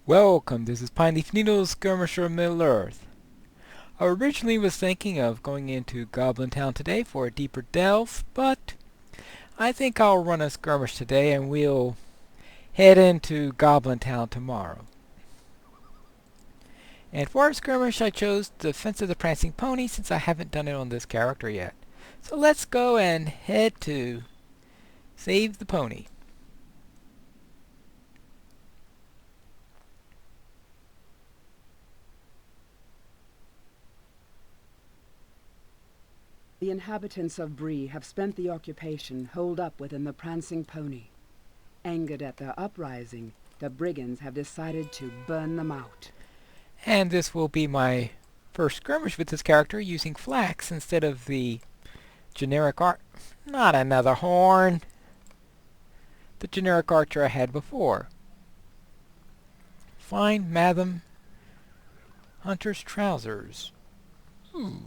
Welcome, this is Pineleaf Needles, Skirmisher of Middle-earth. I originally was thinking of going into Goblin Town today for a deeper delve, but I think I'll run a skirmish today and we'll head into Goblin Town tomorrow. And for our skirmish I chose Defense of the Prancing Pony since I haven't done it on this character yet. So let's go and head to Save the Pony. The inhabitants of Bree have spent the occupation holed up within the Prancing Pony. Angered at their uprising, the brigands have decided to burn them out. And this will be my first skirmish with this character using flax instead of the generic not another horn! The generic archer I had before. Fine Madam Hunter's trousers. Ooh.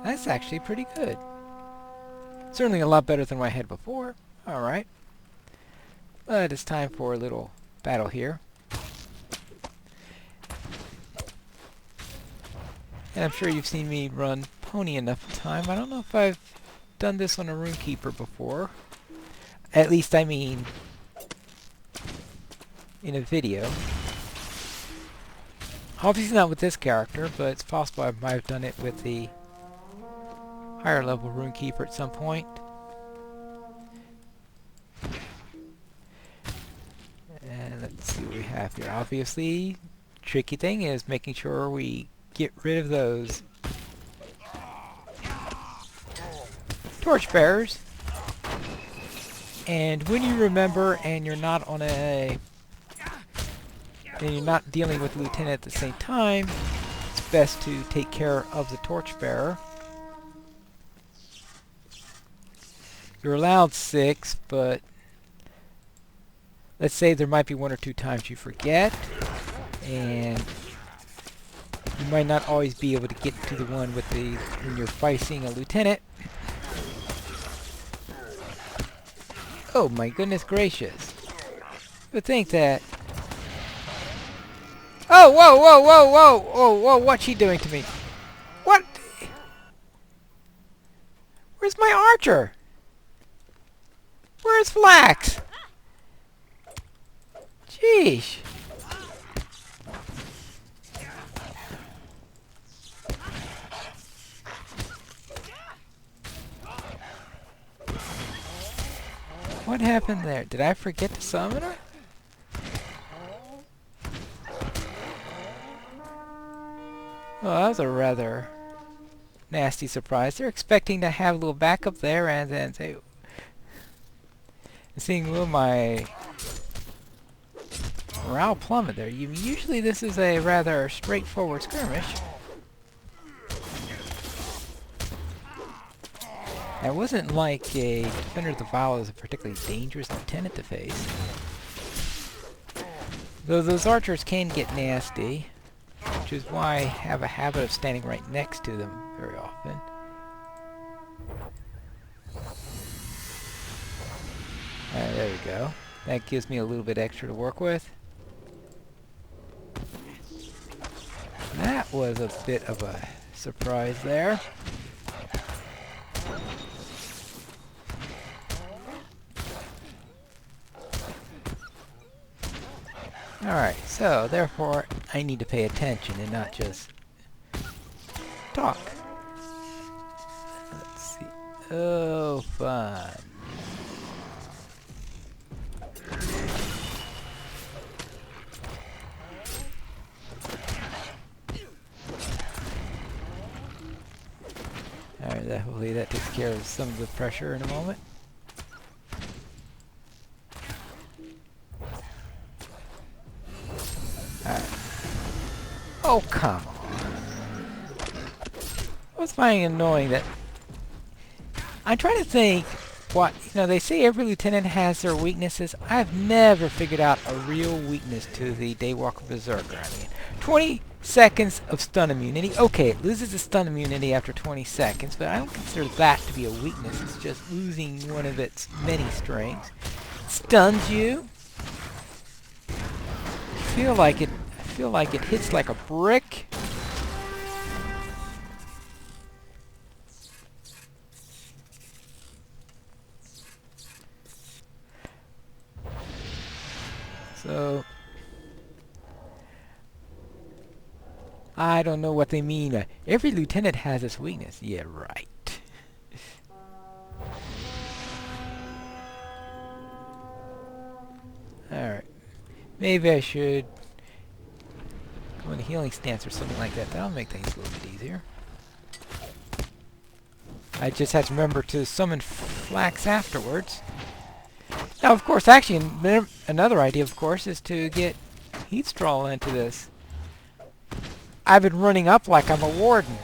That's actually pretty good. Certainly a lot better than what I had before. Alright. But it's time for a little battle here. And I'm sure you've seen me run Pony enough time. I don't know if I've done this on a Rune-keeper before. At least, I mean, in a video. Obviously not with this character, but it's possible I might have done it with the higher level Rune-keeper at some point. And let's see what we have here. Obviously, tricky thing is making sure we get rid of those torchbearers. And when you remember and you're not on and you're not dealing with the lieutenant at the same time, it's best to take care of the torchbearer. You're allowed 6, but let's say there might be 1 or 2 times you forget, and you might not always be able to get to the one with when you're fighting a lieutenant. Oh my goodness gracious. You would think that... Oh, whoa, whoa, whoa, whoa, whoa, whoa, what's she doing to me? What? Where's my archer? Where's Flax? Jeez. What happened there? Did I forget to summon her? Well, that was a rather nasty surprise. They're expecting to have a little backup there and then say... Seeing my morale plummet there. Usually this is a rather straightforward skirmish. It wasn't like a Defender of the Vow was a particularly dangerous lieutenant to face. Though those archers can get nasty, which is why I have a habit of standing right next to them very often. There we go. That gives me a little bit extra to work with. That was a bit of a surprise there. Alright, so therefore I need to pay attention and not just talk. Let's see. Oh, fun. Alright, hopefully that takes care of some of the pressure in a moment. Alright. Oh, come on. I was finding it annoying that... I'm trying to think what... they say every lieutenant has their weaknesses. I've never figured out a real weakness to the Daywalker Berserker. I mean, 20 seconds of stun immunity. Okay, it loses its stun immunity after 20 seconds, but I don't consider that to be a weakness. It's just losing one of its many strengths. Stuns you. feel like it. I feel like it hits like a brick. So I don't know what they mean. Every lieutenant has its weakness. Yeah, right. Alright. Maybe I should go in a healing stance or something like that. That'll make things a little bit easier. I just had to remember to summon Flax afterwards. Now, of course, actually, another idea, of course, is to get Heatstraw into this. I've been running up like I'm a warden.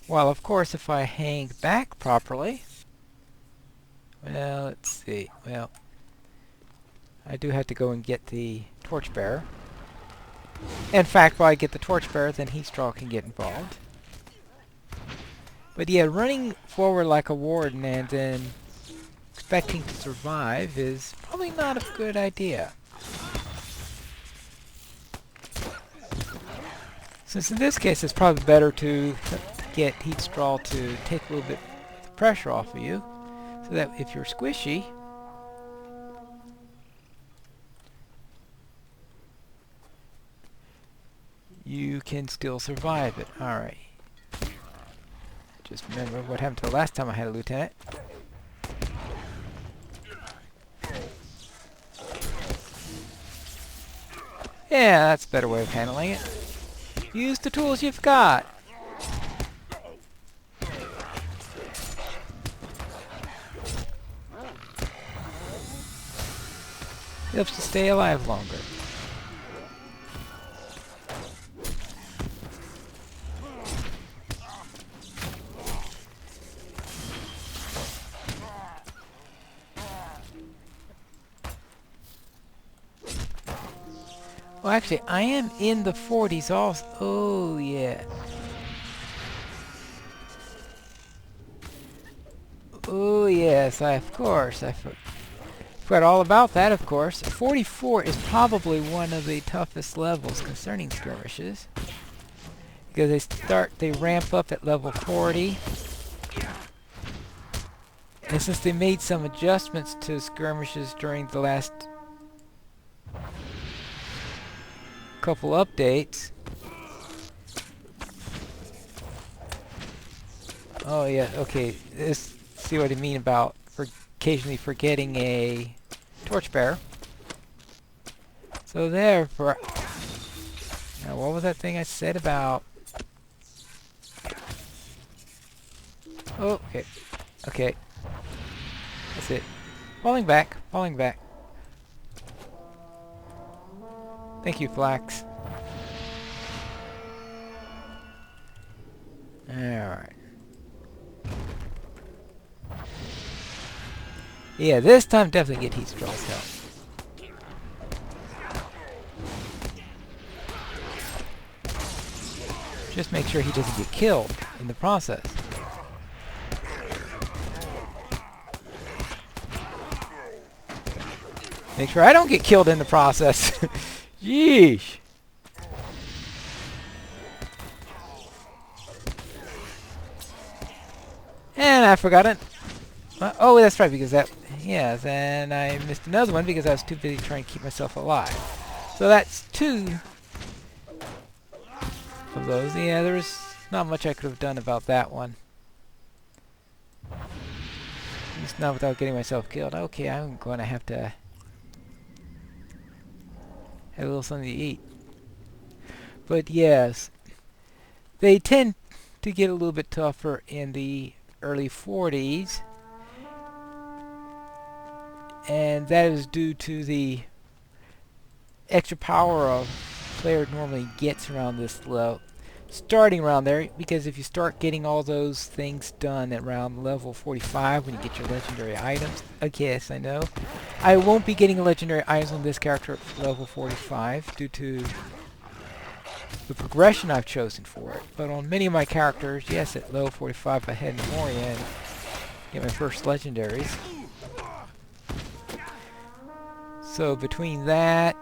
Well, of course, if I hang back properly... Well, let's see. Well, I do have to go and get the Torchbearer. In fact, while I get the Torchbearer, then Heatstraw can get involved. But yeah, running forward like a warden and then expecting to survive is probably not a good idea. Since in this case it's probably better to get Heatstraw to take a little bit of the pressure off of you, so that if you're squishy, you can still survive it. Alright. Just remember what happened to the last time I had a lieutenant. Yeah, that's a better way of handling it. Use the tools you've got. Helps you stay alive longer. Well, actually, I am in the 40s also. Oh, yeah. Oh, yes, of course. I forgot all about that, of course. 44 is probably one of the toughest levels concerning skirmishes, because they ramp up at level 40. And since they made some adjustments to skirmishes during the last couple updates. Oh yeah, okay. See what I mean about occasionally forgetting a Torchbearer. So therefore, now what was that thing I said about? Oh, okay, okay. That's it. Falling back, falling back. Thank you, Flax. Alright. Yeah, this time definitely get Heatstraw's help. Just make sure he doesn't get killed in the process. Make sure I don't get killed in the process. Yeesh. And I forgot it. Oh, that's right, because that... Yes, and I missed another one because I was too busy trying to keep myself alive. So that's 2 of those. Yeah, there's not much I could have done about that one. At least not without getting myself killed. Okay, I'm going to have to have a little something to eat. But yes, they tend to get a little bit tougher in the early 40s. And that is due to the extra power a player normally gets around this level, starting around there, because if you start getting all those things done at around level 45 when you get your legendary items, okay, yes, I know. I won't be getting legendary items on this character at level 45 due to the progression I've chosen for it. But on many of my characters, yes, at level 45 I head into Moria and get my first legendaries. So between that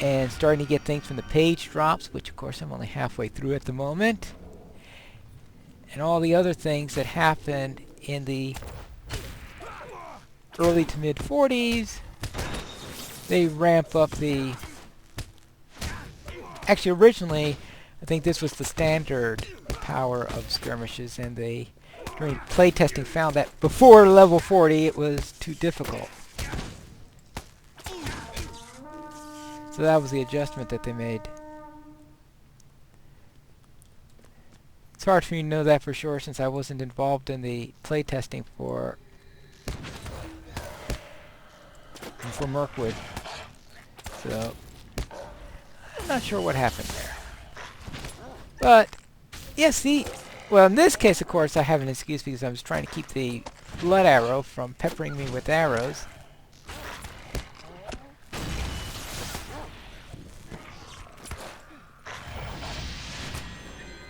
and starting to get things from the page drops, which of course I'm only halfway through at the moment, and all the other things that happened in the early to mid 40s, they ramp up the... Actually, originally, I think this was the standard power of skirmishes, and they, during playtesting, found that before level 40 it was too difficult. So that was the adjustment that they made. It's hard for me to know that for sure since I wasn't involved in the playtesting for Mirkwood. So I'm not sure what happened there. But yeah, see, well in this case of course I have an excuse because I was trying to keep the blood arrow from peppering me with arrows.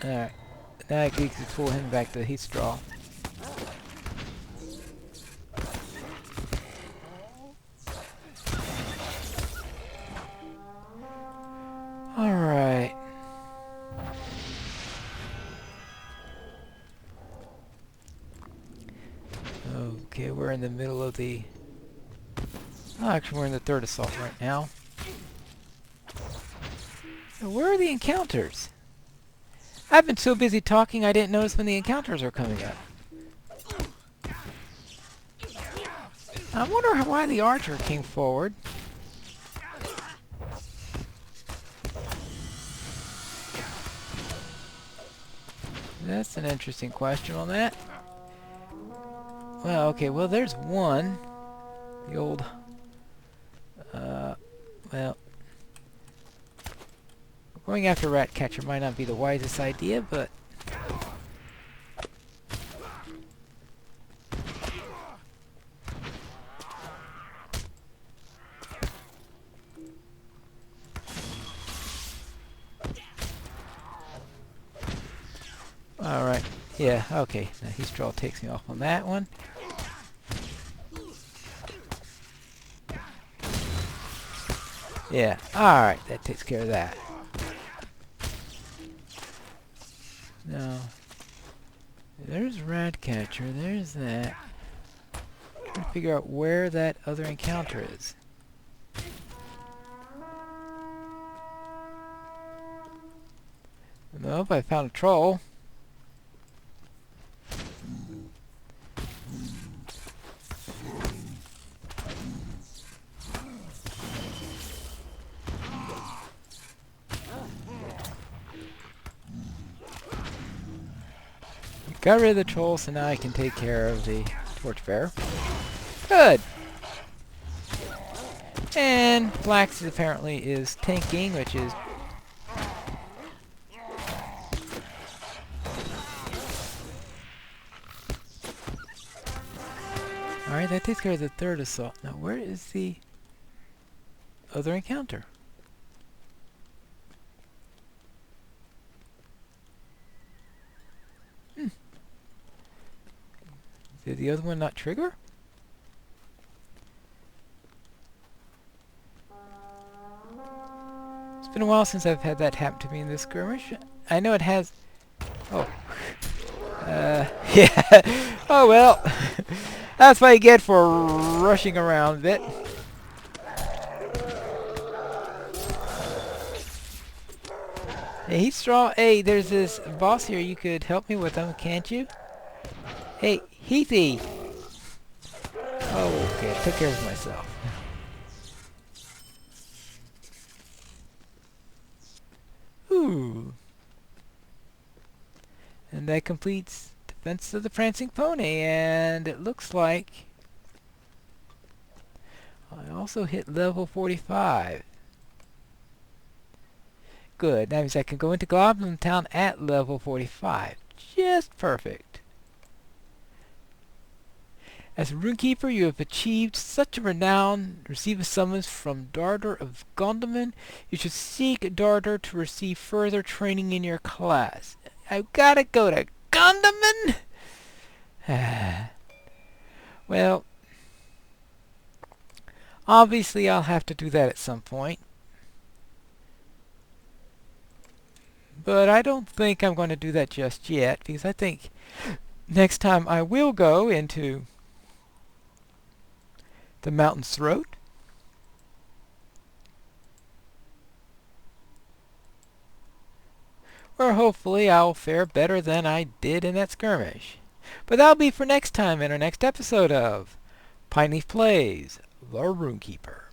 Alright, now I can pull him back to heat straw. Alright. Okay, we're in the middle of the... Oh, actually we're in the third assault right now. So where are the encounters? I've been so busy talking I didn't notice when the encounters are coming up. I wonder why the archer came forward. That's an interesting question on that. Well, okay, well there's one. The old... well... Going after Ratcatcher might not be the wisest idea, but... Alright, yeah, okay. Now heat straw takes me off on that one. Yeah, alright, that takes care of that. Now, there's Ratcatcher, there's that. Trying to figure out where that other encounter is. Nope, I found a troll. Got rid of the troll, so now I can take care of the torchbearer. Good! And Flax apparently is tanking, which is... Alright, that takes care of the third assault. Now where is the other encounter? Did the other one not trigger? It's been a while since I've had that happen to me in this skirmish. I know it has... Oh. Yeah. Oh well. That's what you get for rushing around a bit. Hey, he's strong. Hey, there's this boss here. You could help me with him, can't you? Hey, Heathy! Oh, okay. I took care of myself. Ooh. And that completes Defense of the Prancing Pony. And it looks like I also hit level 45. Good. That means I can go into Goblin Town at level 45. Just perfect. As a Rune-keeper, you have achieved such a renown. Receive a summons from Darter of Gondaman. You should seek Darter to receive further training in your class. I've gotta go to Gondaman? Well, Obviously, I'll have to do that at some point. But I don't think I'm going to do that just yet, because I think next time I will go into the mountain's throat. Where hopefully I'll fare better than I did in that skirmish. But that'll be for next time in our next episode of Pineleaf Plays, the Rune-keeper.